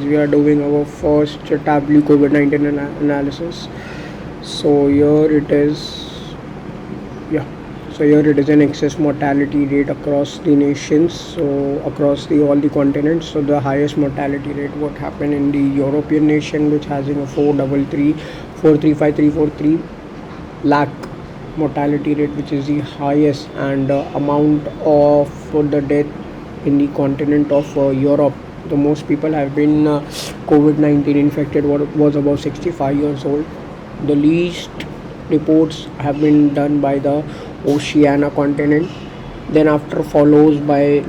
We are doing our first Tableau COVID-19 analysis. So here it is. Yeah. So here it is an excess mortality rate across the nations. So across the all the continents. So the highest mortality rate what happened in the European nation, which has a 433 lakh mortality rate, which is the highest, and amount of the death in the continent of Europe. The most people have been COVID-19 infected was about 65 years old. The least reports have been done by the Oceania continent. Then after follows by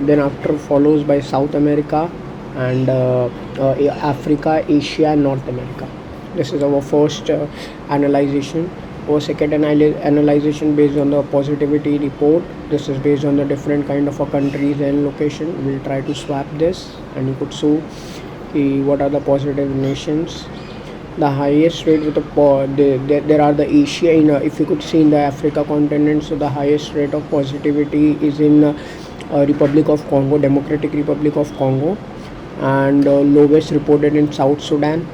South America and Africa, Asia, and North America. This is our first analyzation. Our second analyzation based on the positivity report. This is based on the different kind of countries and location. We'll try to swap this, and you could see what are the positive nations. The highest rate with there are the Asia in if you could see in the Africa continent. So the highest rate of positivity is in Republic of Congo, Democratic Republic of Congo, and lowest reported in South Sudan.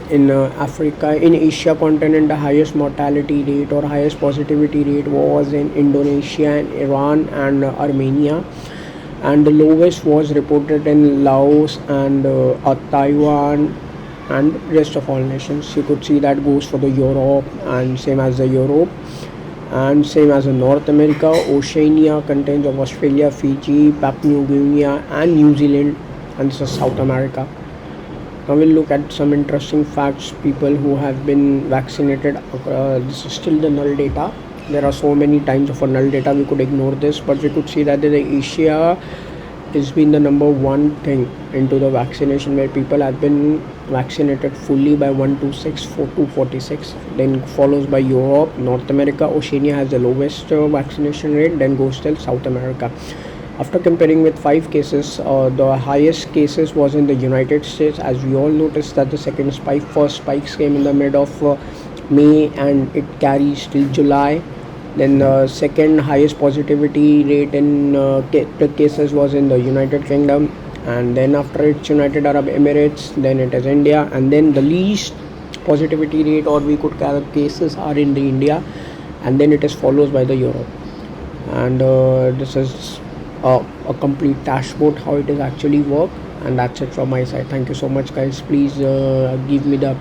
In Africa, in Asia continent, the highest mortality rate or highest positivity rate was in Indonesia and Iran and Armenia, and the lowest was reported in Laos and Taiwan and rest of all nations. You could see that goes for the Europe, and same as the Europe, and same as the North America. Oceania contains of Australia, Fiji, Papua New Guinea, and New Zealand, and this is South America. Now we'll look at some interesting facts. People who have been vaccinated. This is still the null data. There are so many times of a null data. We could ignore this, but we could see that the Asia has been the number one thing into the vaccination, where people have been vaccinated fully by 126 246. Then follows by Europe, North America. Oceania has the lowest vaccination rate. Then goes till South America. After comparing with 5 cases, the highest cases was in the United States. As we all noticed that the first spikes came in the mid of May, and it carries till July. Then the second highest positivity rate in cases was in the United Kingdom, and then after it's United Arab Emirates, then it is India, and then the least positivity rate, or we could call cases, are in the India, and then it is followed by the Europe. And this is a complete dashboard how it is actually work, and that's it from my side. Thank you so much, guys. Please give me the